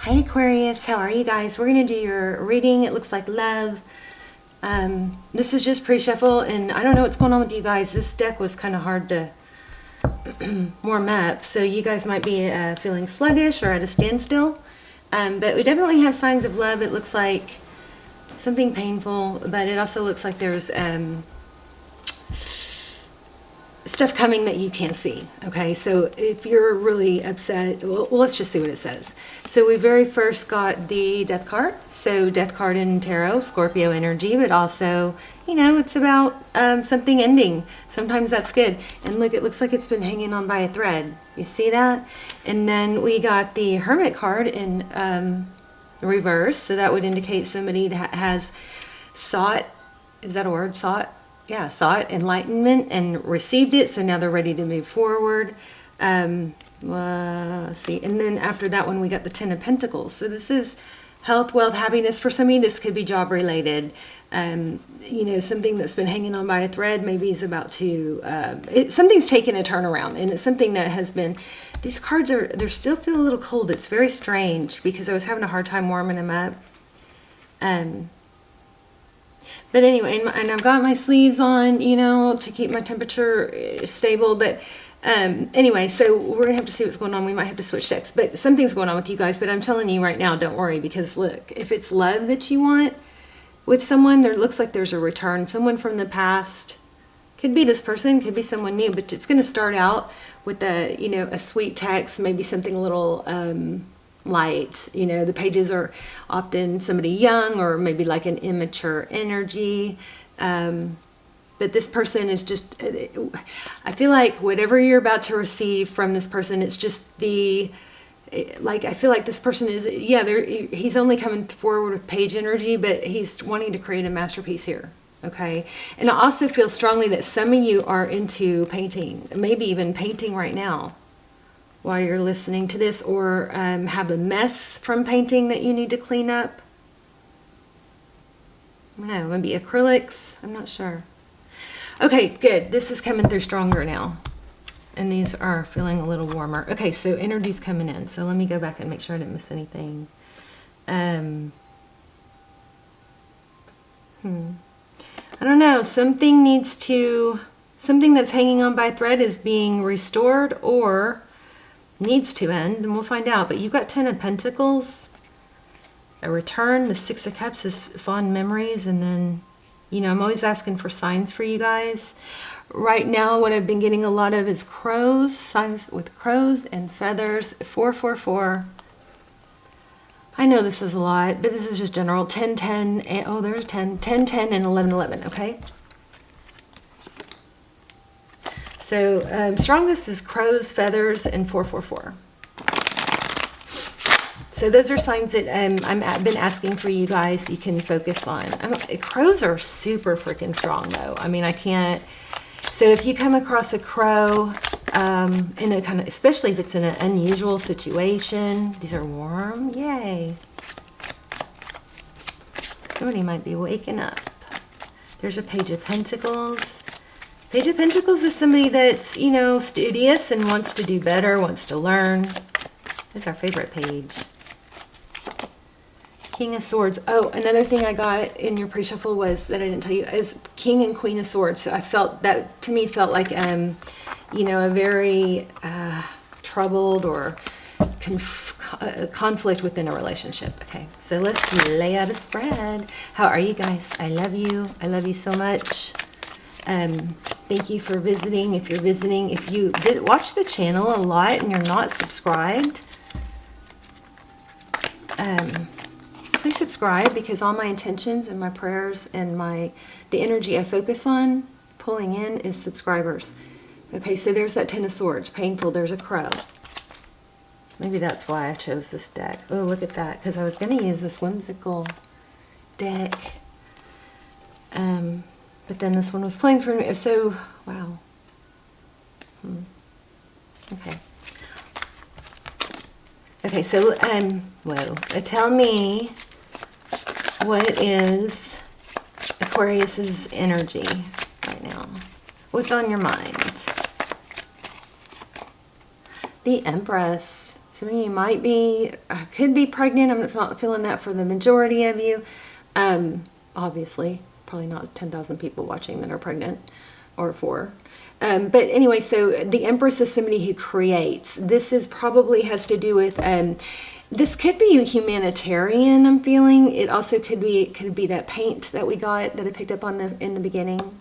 Hi Aquarius, how are you guys? We're going to do your reading. It looks like love. This is just pre-shuffle, and I don't know what's going on with you guys. This deck was kind of hard to warm up, so you guys might be feeling sluggish or at a standstill. But we definitely have signs of love. It looks like something painful, but it also looks like there's stuff coming that you can't see. Okay, so if you're really upset, well, let's just see what it says. So we very first got the death card. So death card in tarot, Scorpio energy, but also, you know, it's about something ending. Sometimes that's good. And look, it looks like it's been hanging on by a thread. You see that? And then we got the Hermit card in reverse. So that would indicate somebody that has sought, is that a word, sought? Yeah, sought enlightenment and received it, so now they're ready to move forward. See, and then after that one we got the Ten of Pentacles. So this is health, wealth, happiness. For some of you this could be job related. You know, something that's been hanging on by a thread maybe is about to, something's taken a turnaround, and it's something that has been, these cards they still feel a little cold. It's very strange because I was having a hard time warming them up. But anyway, and I've got my sleeves on, you know, to keep my temperature stable. But anyway, so we're going to have to see what's going on. We might have to switch decks. But something's going on with you guys. But I'm telling you right now, don't worry. Because look, if it's love that you want with someone, there looks like there's a return. Someone from the past. Could be this person, could be someone new. But it's going to start out with a, you know, a sweet text. Maybe something a little light. You know, the pages are often somebody young or maybe like an immature energy, but this person is just, I feel like whatever you're about to receive from this person, it's just the, like, I feel like this person is, yeah, he's only coming forward with page energy, but he's wanting to create a masterpiece here. Okay, and I also feel strongly that some of you are into painting, maybe even painting right now while you're listening to this, or have a mess from painting that you need to clean up. I don't know, maybe acrylics, I'm not sure. Okay, good, this is coming through stronger now. And these are feeling a little warmer. Okay, so energy's coming in. So let me go back and make sure I didn't miss anything. I don't know, something that's hanging on by a thread is being restored or needs to end, and we'll find out. But you've got Ten of Pentacles, a return. The Six of Cups is fond memories, and then, you know, I'm always asking for signs for you guys. Right now, what I've been getting a lot of is crows, signs with crows and feathers. 444. I know this is a lot, but this is just general. 10, 10, and, oh, there's 10, 10, 10, and 11, 11, okay? So strongest is crows, feathers, and 444. So those are signs that I've been asking for you guys. You can focus on. Crows are super freaking strong, though. I mean, I can't. So if you come across a crow in a kind of, especially if it's in an unusual situation, these are warm. Yay! Somebody might be waking up. There's a Page of Pentacles. Page of Pentacles is somebody that's, you know, studious and wants to do better, wants to learn. That's our favorite page. King of Swords. Oh, another thing I got in your pre-shuffle was, that I didn't tell you, is King and Queen of Swords. So I felt that, to me, felt like, you know, a very troubled or conflict within a relationship. Okay, so let's lay out a spread. How are you guys? I love you. I love you so much. Thank you for visiting. If you're visiting, if you watch the channel a lot and you're not subscribed, please subscribe, because all my intentions and my prayers and the energy I focus on pulling in is subscribers. Okay, so there's that Ten of Swords, painful. There's a crow. Maybe that's why I chose this deck. Oh, look at that, because I was going to use this whimsical deck. But then this one was playing for me, so, wow. Okay. Okay, so, whoa. Tell me, what is Aquarius's energy right now? What's on your mind? The Empress. Some of you might be could be pregnant. I'm not feeling that for the majority of you. Obviously, probably not 10,000 people watching that are pregnant or 4. But anyway, so the Empress is somebody who creates. This is probably has to do with, this could be humanitarian, I'm feeling. It also could be that paint that we got, that I picked up on in the beginning.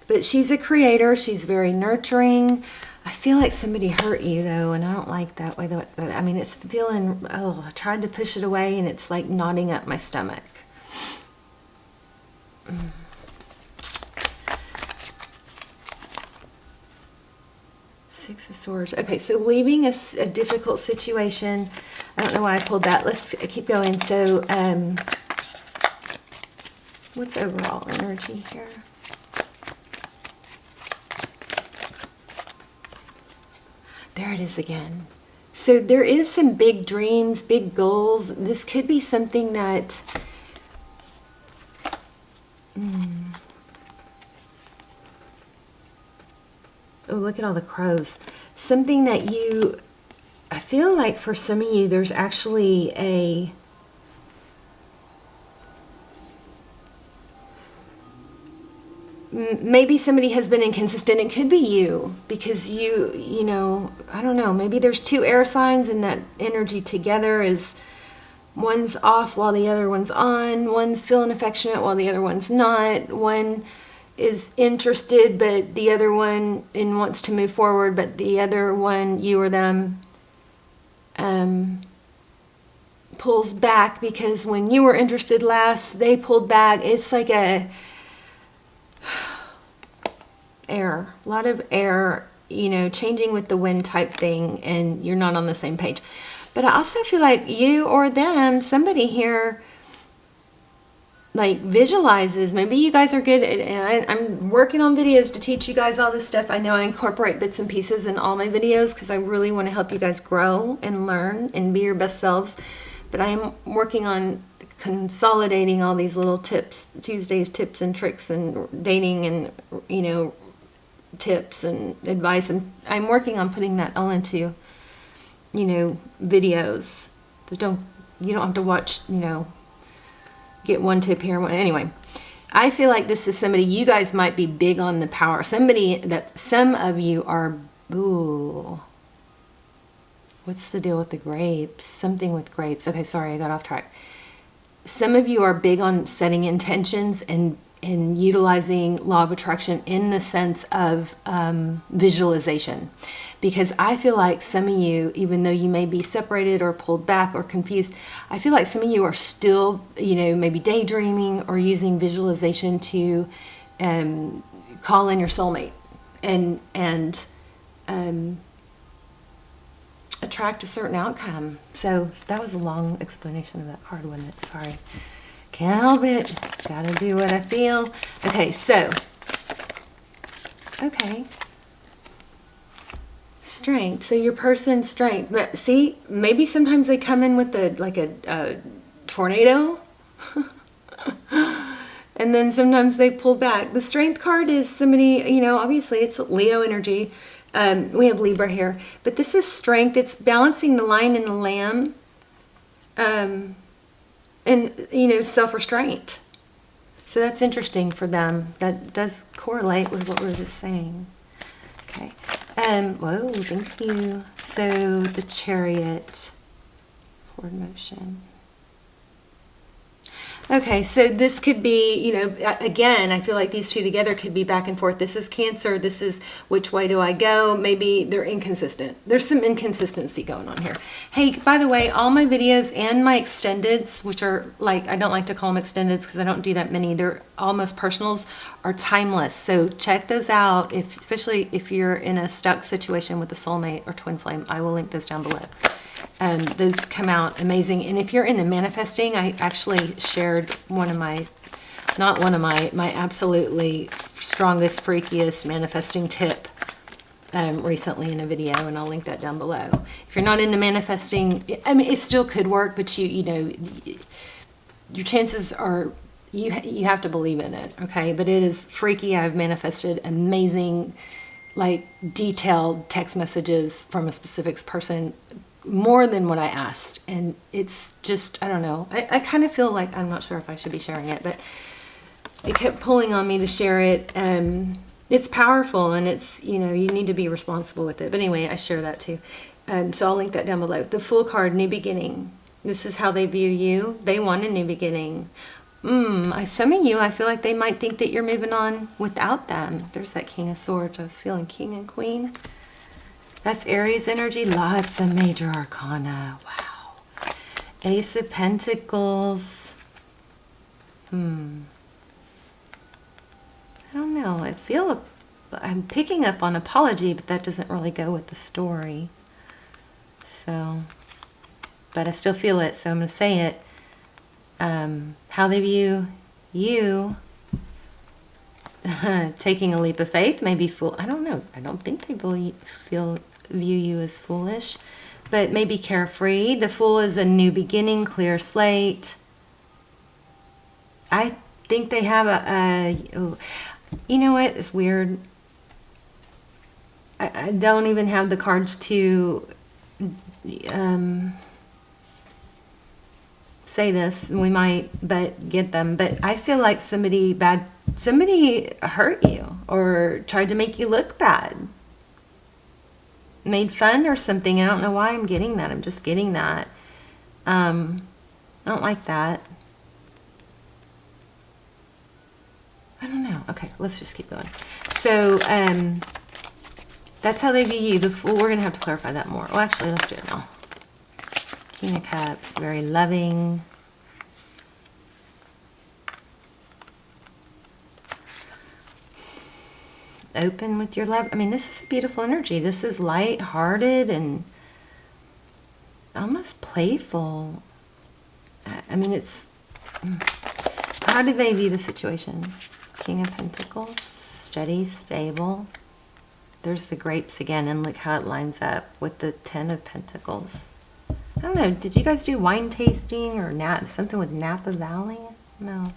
But she's a creator. She's very nurturing. I feel like somebody hurt you, though, and I don't like that way. I mean, it's feeling, oh, I tried to push it away, and it's like knotting up my stomach. Six of Swords. Okay, so leaving a difficult situation. I don't know why I pulled that. Let's keep going. So, what's overall energy here? There it is again. So there is some big dreams, big goals. This could be something that... Oh, look at all the crows. Something that you... I feel like for some of you, there's actually a... Maybe somebody has been inconsistent. It could be you, because you know, I don't know, maybe there's 2 air signs and that energy together is, one's off while the other one's on, one's feeling affectionate while the other one's not, one is interested but the other one wants to move forward, but the other one, you or them, pulls back because when you were interested last, they pulled back. It's like a air, a lot of air, you know, changing with the wind type thing, and you're not on the same page. But I also feel like you or them, somebody here, like visualizes. Maybe you guys are good at, and I'm working on videos to teach you guys all this stuff. I know I incorporate bits and pieces in all my videos because I really want to help you guys grow and learn and be your best selves. But I am working on consolidating all these little tips, Tuesday's tips and tricks and dating and, you know, tips and advice, and I'm working on putting that all into, you know, videos that you don't have to watch, you know, get one tip here, one anyway. I feel like this is somebody, you guys might be big on the power, somebody that some of you are, ooh, what's the deal with the grapes? Something with grapes. Okay, sorry, I got off track. Some of you are big on setting intentions and utilizing law of attraction in the sense of visualization. Because I feel like some of you, even though you may be separated or pulled back or confused, I feel like some of you are still, you know, maybe daydreaming or using visualization to call in your soulmate and attract a certain outcome. So that was a long explanation of that card, wasn't it? Sorry. Can't help it. Gotta do what I feel. Okay, so. Okay. Strength. So your person's strength. But see, maybe sometimes they come in with a tornado. And then sometimes they pull back. The strength card is somebody, you know, obviously it's Leo energy. We have Libra here. But this is strength. It's balancing the lion and the lamb. And, you know, self-restraint. So that's interesting for them. That does correlate with what we were just saying. Okay. Whoa, thank you. So the Chariot, forward motion. Okay, so this could be, you know, again, I feel like these two together could be back and forth. This is Cancer. This is which way do I go? Maybe they're inconsistent. There's some inconsistency going on here. Hey, by the way, all my videos and my extendeds, which are like, I don't like to call them extendeds because I don't do that many. They're almost personals, are timeless. So check those out, especially if you're in a stuck situation with a soulmate or twin flame. I will link those down below. Those come out amazing. And if you're into manifesting, I actually shared my absolutely strongest, freakiest manifesting tip recently in a video, and I'll link that down below. If you're not into manifesting, I mean, it still could work, but you know, your chances are you have to believe in it, okay? But it is freaky. I've manifested amazing, like, detailed text messages from a specific person more than what I asked. And it's just, I don't know. I kind of feel like, I'm not sure if I should be sharing it, but it kept pulling on me to share it. It's powerful, and it's, you know, you need to be responsible with it. But anyway, I share that too. So I'll link that down below. The Fool card, new beginning. This is how they view you. They want a new beginning. Some of you, I feel like they might think that you're moving on without them. There's that King of Swords. I was feeling King and Queen. That's Aries energy. Lots of major arcana. Wow. Ace of Pentacles. I don't know. I'm picking up on apology, but that doesn't really go with the story. So, but I still feel it, so I'm going to say it. How they view you, taking a leap of faith, maybe fool. I don't know. I don't think they view you as foolish, but maybe carefree. The Fool is a new beginning, clear slate. I think they have you know what? It's weird. I don't even have the cards to say this. We might get them, but I feel like somebody hurt you or tried to make you look bad, made fun or something. I don't know why I'm getting that. I'm just getting that. I don't like that. I don't know. Okay, let's just keep going. So that's how they view you. The Fool, we're going to have to clarify that more. Well, actually, let's do it now. King of Cups, very loving. Open with your love. I mean, this is a beautiful energy. This is light-hearted and almost playful. I mean, it's... How do they view the situation? King of Pentacles, steady, stable. There's the grapes again, and look how it lines up with the 10 of Pentacles. I don't know, did you guys do wine tasting or something with Napa Valley? No.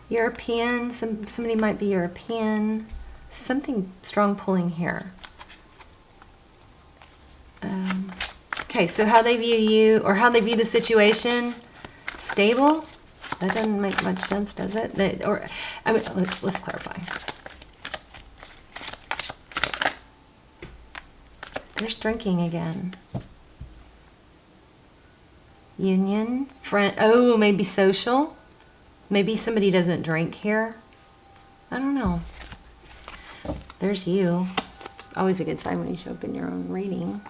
European, somebody might be European. Something strong pulling here. Okay, so how they view you, or how they view the situation. Stable? That doesn't make much sense, does it? I mean, let's clarify. There's drinking again. Union, friend. Oh, maybe social. Maybe somebody doesn't drink here. I don't know. There's you. It's always a good sign when you show up in your own reading.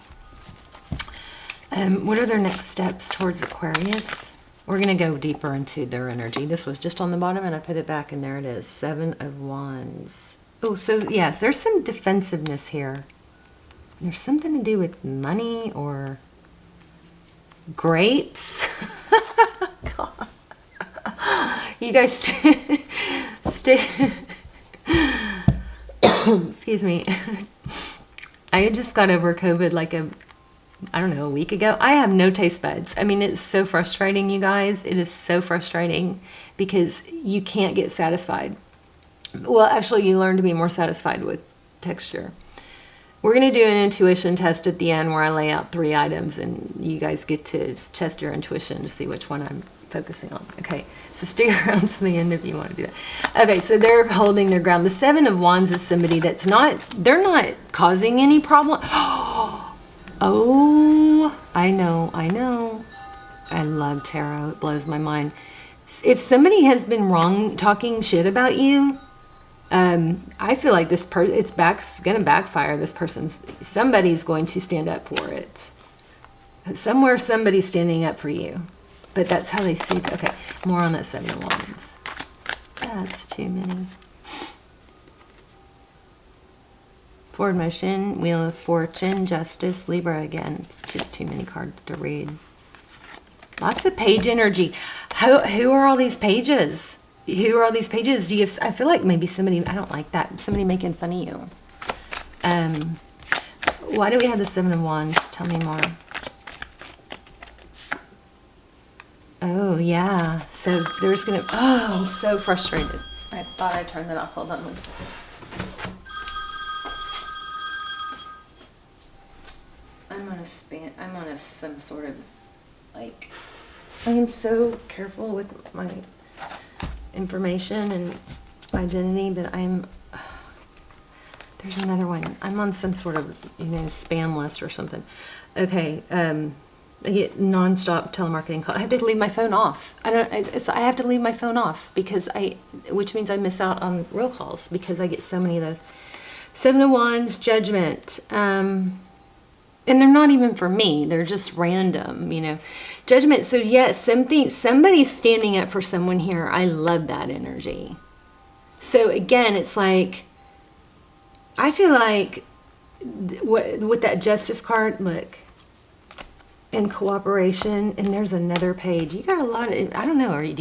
What are their next steps towards Aquarius? We're going to go deeper into their energy. This was just on the bottom, and I put it back, and there it is. 7 of Wands. Oh, so yes, there's some defensiveness here. There's something to do with money or grapes. God. You guys stay. Excuse me. I just got over COVID like a week ago. I have no taste buds. I mean, it's so frustrating, you guys. It is so frustrating because you can't get satisfied. Well, actually, you learn to be more satisfied with texture. We're going to do an intuition test at the end where I lay out 3 items and you guys get to test your intuition to see which one I'm focusing on. Okay, so stick around to the end if you want to do that. Okay, so they're holding their ground. The 7 of Wands is somebody that's they're not causing any problem. Oh, I know. I love tarot. It blows my mind. If somebody has been talking shit about you, I feel like it's going to backfire. Somebody's going to stand up for it. Somewhere, somebody's standing up for you. But that's how they see it. Okay, more on that 7 of Wands. That's too many. Forward motion, Wheel of Fortune, Justice, Libra again. It's just too many cards to read. Lots of page energy. Who are all these pages? Who are all these pages? I feel like maybe somebody, I don't like that, somebody making fun of you. Why do we have the 7 of Wands? Tell me more. Oh, yeah. So there's going to, I'm so frustrated. I thought I turned that off. Hold on one second. some sort of, like, I am so careful with my information and identity, but there's another one. I'm on some sort of, spam list or something. Okay, I get nonstop telemarketing calls. I have to leave my phone off. I have to leave my phone off which means I miss out on real calls because I get so many of those. Seven of Wands, Judgment. And they're not even for me. They're just random, Judgment. So yes, somebody's standing up for someone here. I love that energy. So again, it's like, I feel like with that Justice card, look, in cooperation, and there's another page. You got a lot of, I don't know,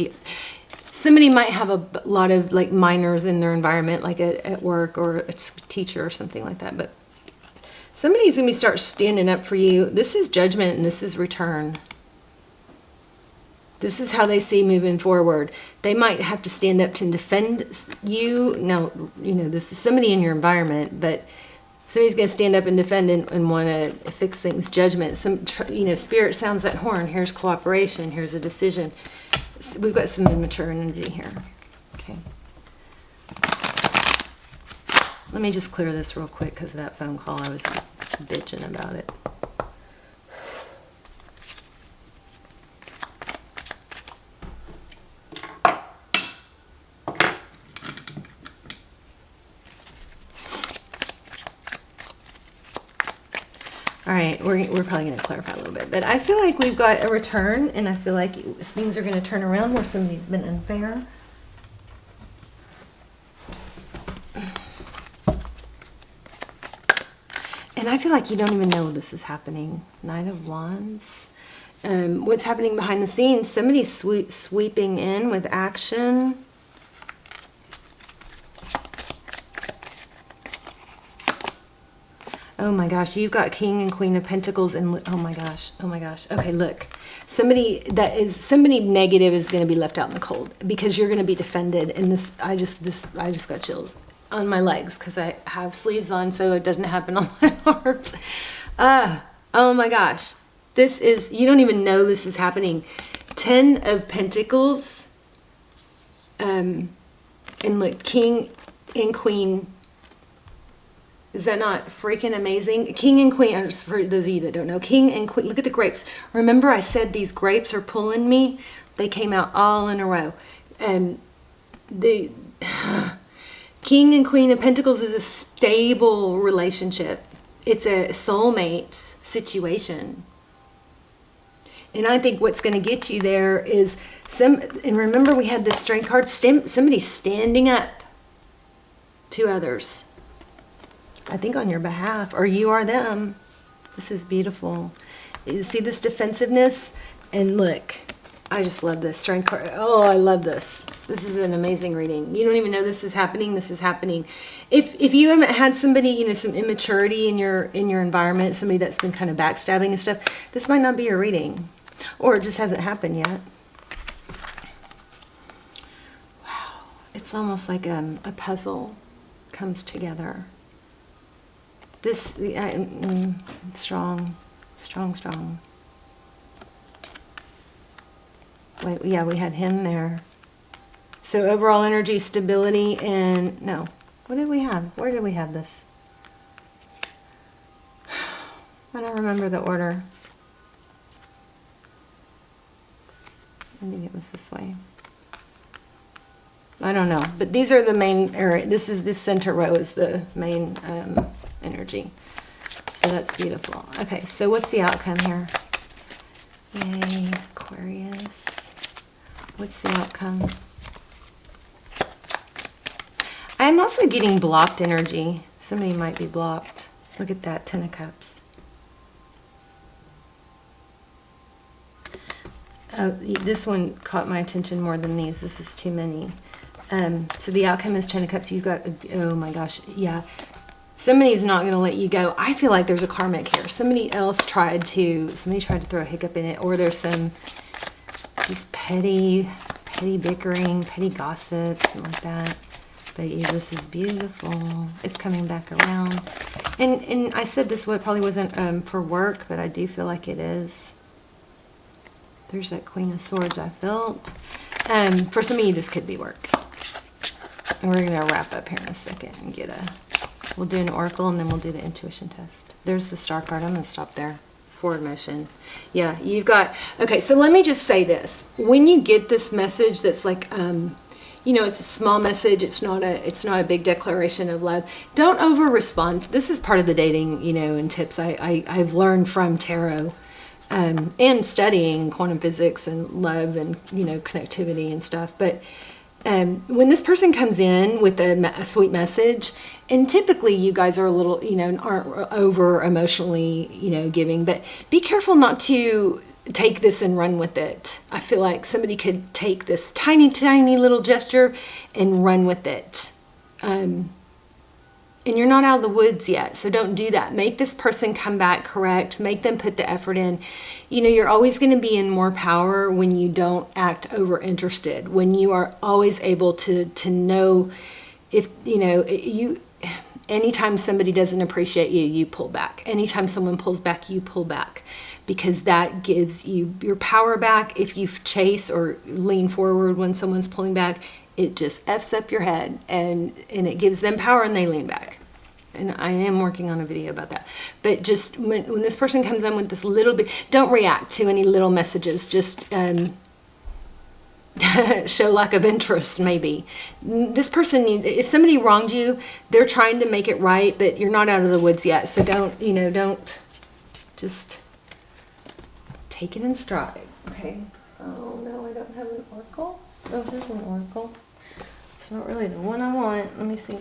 somebody might have a lot of like minors in their environment, like at work or a teacher or something like that, but somebody's going to start standing up for you. This is Judgment and this is Return. This is how they see moving forward. They might have to stand up to defend you. Now, this is somebody in your environment, but somebody's going to stand up and defend and want to fix things. Judgment. Spirit sounds that horn. Here's cooperation. Here's a decision. We've got some immature energy here. Okay. Let me just clear this real quick because of that phone call. I was bitching about it. All right, we're probably going to clarify a little bit, but I feel like we've got a return, and I feel like things are going to turn around where somebody's been unfair. And I feel like you don't even know this is happening. Knight of Wands. What's happening behind the scenes? Somebody's sweeping in with action. Oh my gosh, you've got King and Queen of Pentacles and oh my gosh. Okay, look. Somebody negative is going to be left out in the cold because you're going to be defended, and I just got chills on my legs because I have sleeves on so it doesn't happen on my arms. Oh my gosh. You don't even know this is happening. 10 of Pentacles, and look, King and Queen. Is that not freaking amazing? King and Queen, for those of you that don't know, King and Queen, look at the grapes. Remember I said these grapes are pulling me? They came out all in a row. The King and Queen of Pentacles is a stable relationship. It's a soulmate situation. And I think what's going to get you there is and remember we had this Strength card, somebody standing up to others. I think on your behalf, or you are them. This is beautiful. You see this defensiveness? And look, I just love this Strength card. Oh, I love this. This is an amazing reading. You don't even know this is happening. This is happening. If you haven't had somebody, some immaturity in your environment, somebody that's been kind of backstabbing and stuff, this might not be your reading, or it just hasn't happened yet. Wow, it's almost like a puzzle comes together. This, strong. Wait, yeah, we had him there. So overall energy, stability, and no. What did we have? Where did we have this? I don't remember the order. I think it was this way. I don't know, but these are the main area. This center row is the main energy. So that's beautiful. Okay, so what's the outcome here? Yay, Aquarius. What's the outcome? I'm also getting blocked energy. Somebody might be blocked. Look at that, 10 of Cups. This one caught my attention more than these. This is too many. So the outcome is 10 of Cups. You've got, oh my gosh, yeah. Somebody's not going to let you go. I feel like there's a karmic here. Somebody tried to throw a hiccup in it, or there's some just petty bickering, petty gossip, something like that. But yeah, this is beautiful. It's coming back around. And I said this probably wasn't for work, but I do feel like it is. There's that Queen of Swords I felt. For some of you, this could be work. And we're going to wrap up here in a second and we'll do an oracle and then we'll do the intuition test. There's the star card. I'm going to stop there. Forward motion. Yeah, you've got, okay, so let me just say this. When you get this message that's like, it's a small message. It's not a big declaration of love. Don't over respond. This is part of the dating, and tips I've learned from tarot, and studying quantum physics and love and, connectivity and stuff. But when this person comes in with a sweet message, and typically you guys are a little, aren't over emotionally, giving, but be careful not to take this and run with it. I feel like somebody could take this tiny, tiny little gesture and run with it. And you're not out of the woods yet, so don't do that. Make this person come back correct. Make them put the effort in. You're always going to be in more power when you don't act over interested. When you are always able to know if, anytime somebody doesn't appreciate you, you pull back. Anytime someone pulls back, you pull back. Because that gives you your power back. If you chase or lean forward when someone's pulling back, it just F's up your head and it gives them power and they lean back. And I am working on a video about that. But just when this person comes in with this little bit, don't react to any little messages. Just show lack of interest, maybe. This person if somebody wronged you, they're trying to make it right, but you're not out of the woods yet. So don't just take it in stride. Okay. Oh no, I don't have an oracle. Oh, there's an oracle. It's not really the one I want. Let me see.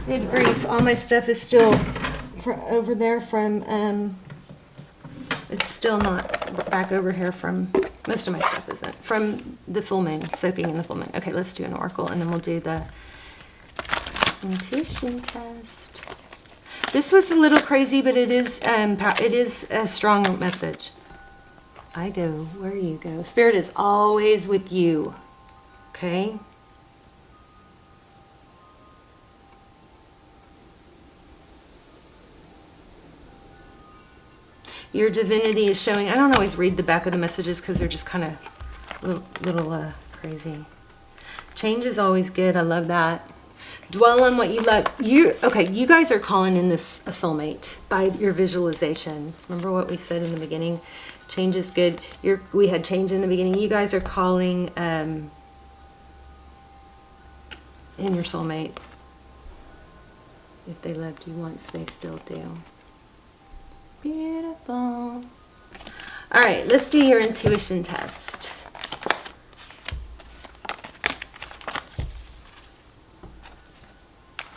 Good grief. All my stuff is still over there from, it's still not back over here from, most of my stuff isn't, from the full moon, soaking in the full moon. Okay, let's do an oracle and then we'll do the intuition test. This was a little crazy, but it is a strong message. I go where you go. Spirit is always with you. Okay? Your divinity is showing. I don't always read the back of the messages because they're just kind of little crazy. Change is always good. I love that. Dwell on what you love. Okay, you guys are calling in this a soulmate by your visualization. Remember what we said in the beginning? Change is good. We had change in the beginning. You guys are calling in your soulmate. If they loved you once, they still do. Beautiful. All right, let's do your intuition test.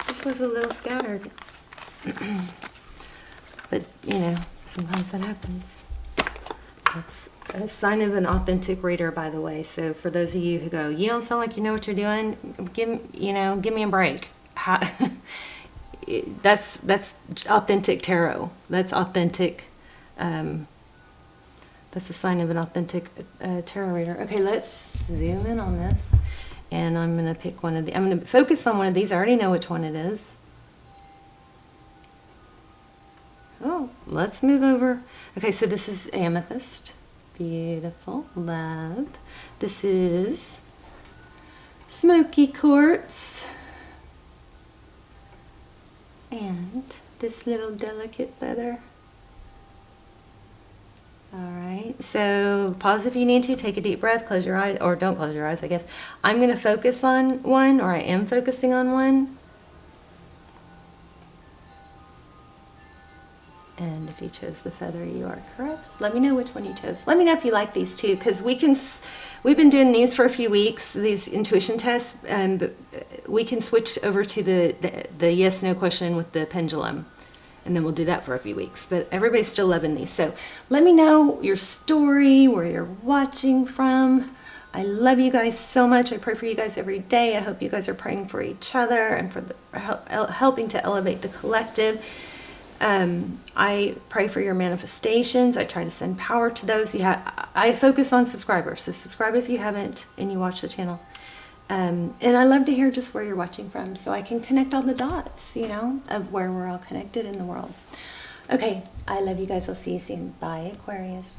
This was a little scattered. But, sometimes that happens. That's a sign of an authentic reader, by the way. So for those of you who go, you don't sound like you know what you're doing, give me a break. That's authentic tarot. That's authentic. That's a sign of an authentic tarot reader. Okay, let's zoom in on this. And I'm going to pick one of the, I'm going to focus on one of these. I already know which one it is. Oh, let's move over. Okay, so this is amethyst. Beautiful. Love. This is smoky quartz. And this little delicate feather. All right, so pause if you need to, take a deep breath, close your eyes, or don't close your eyes, I guess. I'm going to focus on one, or I am focusing on one. And if you chose the feather, you are correct. Let me know which one you chose. Let me know if you like these too, because we've been doing these for a few weeks, these intuition tests, but we can switch over to the yes/no question with the pendulum. And then we'll do that for a few weeks. But everybody's still loving these. So let me know your story, where you're watching from. I love you guys so much. I pray for you guys every day. I hope you guys are praying for each other and for helping to elevate the collective. I pray for your manifestations. I try to send power to those. I focus on subscribers. So subscribe if you haven't and you watch the channel. And I love to hear just where you're watching from so I can connect all the dots, you know, of where we're all connected in the world. Okay, I love you guys. I'll see you soon. Bye, Aquarius.